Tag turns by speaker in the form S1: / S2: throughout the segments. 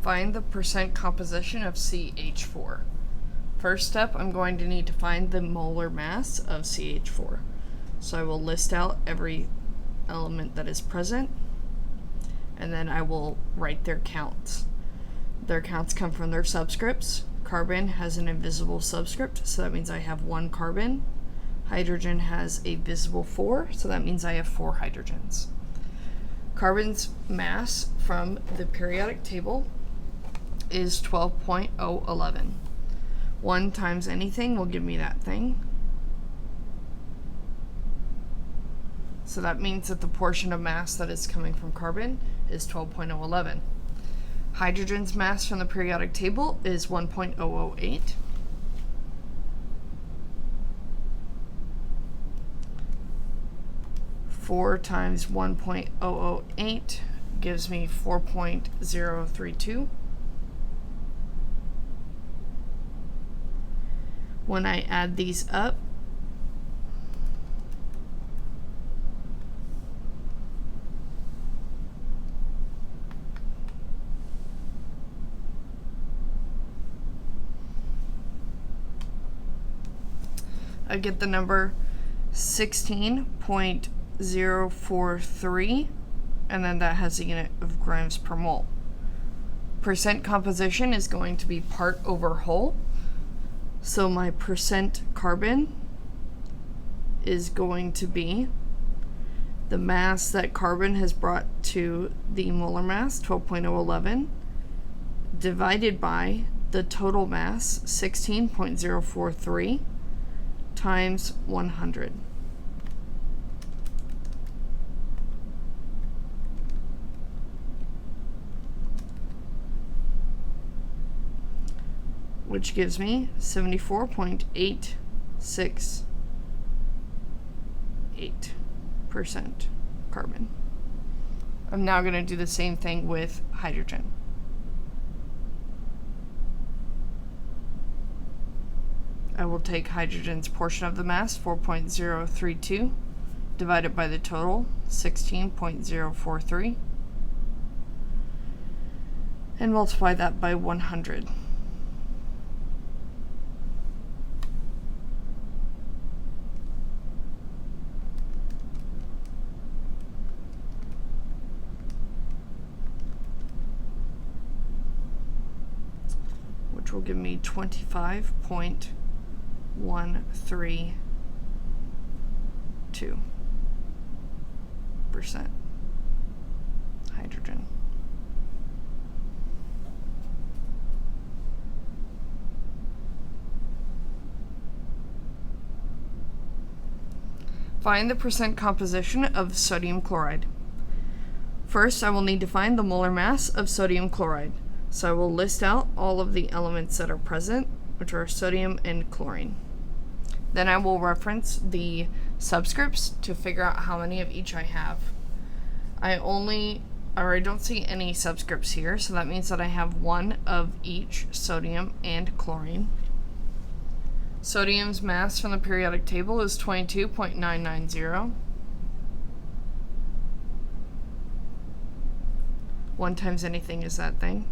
S1: Find the percent composition of CH4. First step, I'm going to need to find the molar mass of CH4. So I will list out every element that is present, and then I will write their counts. Their counts come from their subscripts. Carbon has an invisible subscript, so that means I have 1 carbon. Hydrogen has a visible 4, so that means I have 4 hydrogens. Carbon's mass from the periodic table is 12.011. 1 times anything will give me that thing. So that means that the portion of mass that is coming from carbon is 12.011. Hydrogen's mass from the periodic table is 1.008. Four times 1.008 gives me 4.032. When I add these up, I get the number 16.043, and then that has a unit of grams per mole. Percent composition is going to be part over whole. So my percent carbon is going to be the mass that carbon has brought to the molar mass, 12.011, divided by the total mass, 16.043, times 100. Which gives me 74.868% carbon. I'm now going to do the same thing with hydrogen. I will take hydrogen's portion of the mass, 4.032, divided by the total, 16.043, and multiply that by 100. Which will give me 25.132% hydrogen. Find the percent composition of sodium chloride. First, I will need to find the molar mass of sodium chloride. So I will list out all of the elements that are present, which are sodium and chlorine. Then I will reference the subscripts to figure out how many of each I have. I don't see any subscripts here, so that means that I have 1 of each sodium and chlorine. Sodium's mass from the periodic table is 22.990. 1 times anything is that thing.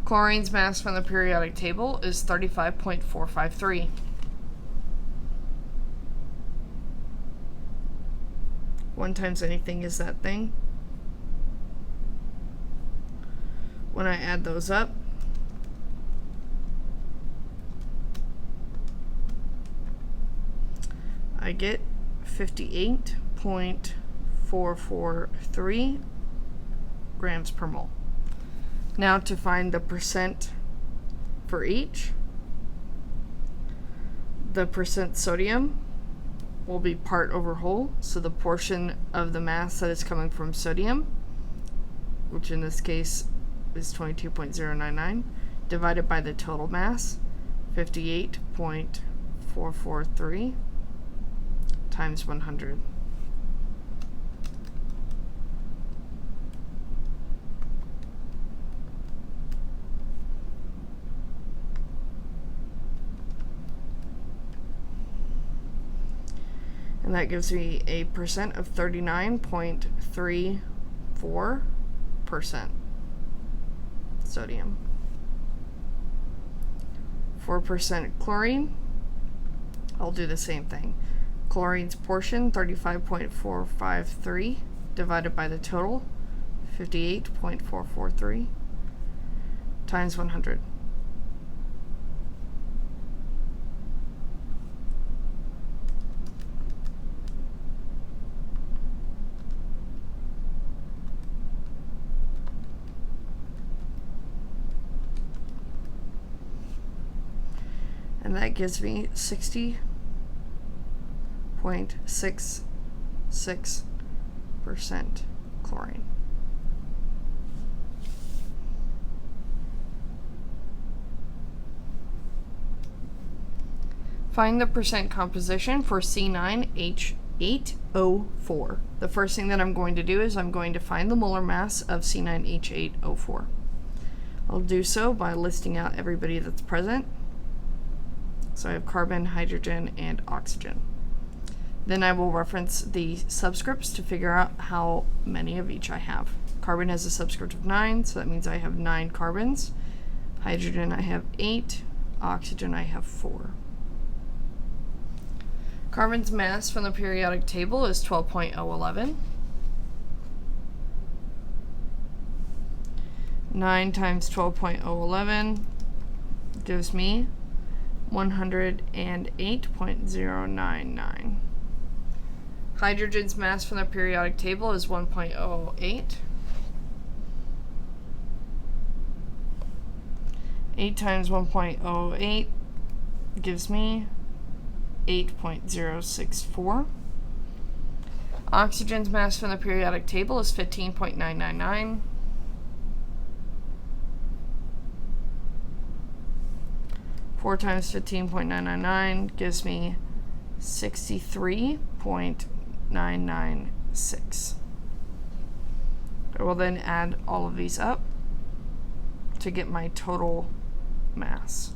S1: Chlorine's mass from the periodic table is 35.453. One times anything is that thing. When I add those up, I get 58.443 grams per mole. Now to find the percent for each, the percent sodium will be part over whole, so the portion of the mass that is coming from sodium, which in this case is 22.099, divided by the total mass, 58.443 times 100. And that gives me a percent of 39.34 4% sodium. 4% chlorine, I'll do the same thing. Chlorine's portion, 35.453, divided by the total, 58.443, times 100. And that gives me 60.66% chlorine. Find the percent composition for C9H8O4. The first thing that I'm going to do is I'm going to find the molar mass of C9H8O4. I'll do so by listing out everybody that's present. So I have carbon, hydrogen, and oxygen. Then I will reference the subscripts to figure out how many of each I have. Carbon has a subscript of 9, so that means I have 9 carbons. Hydrogen I have 8, oxygen I have 4. Carbon's mass from the periodic table is 12.011. 9 times 12.011 gives me 108.099. Hydrogen's mass from the periodic table is 1.008. 8 times 1.08 gives me 8.064. Oxygen's mass from the periodic table is 15.999. 4 times 15.999 gives me 63.996. I will then add all of these up to get my total mass.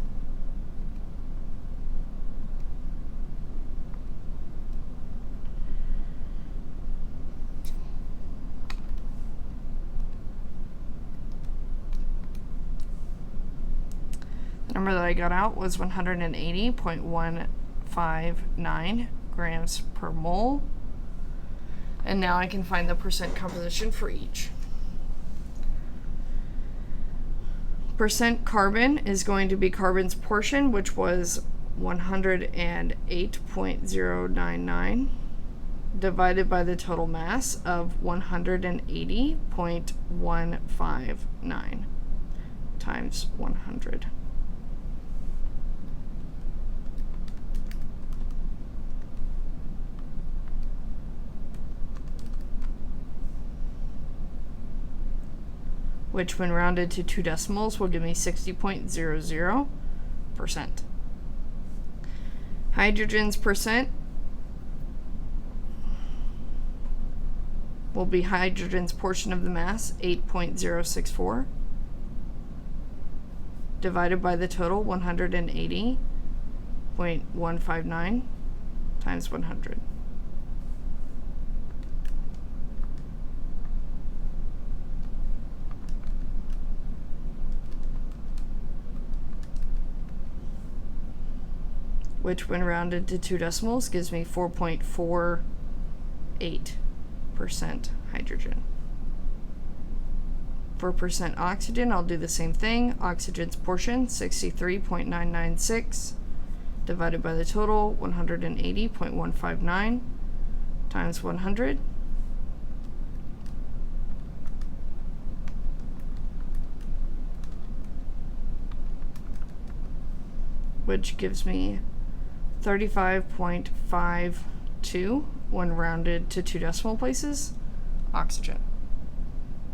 S1: The number that I got out was 180.159 grams per mole. And now I can find the percent composition for each. Percent carbon is going to be carbon's portion, which was 108.099, divided by the total mass of 180.159 times 100. Which when rounded to 2 decimals will give me 60.00%. Hydrogen's percent will be hydrogen's portion of the mass, 8.064, divided by the total, 180.159 times 100. Which when rounded to 2 decimals gives me 4.48% hydrogen. For percent oxygen, I'll do the same thing. Oxygen's portion, 63.996, divided by the total, 180.159 times 100. Which gives me 35.52 when rounded to 2 decimal places, oxygen.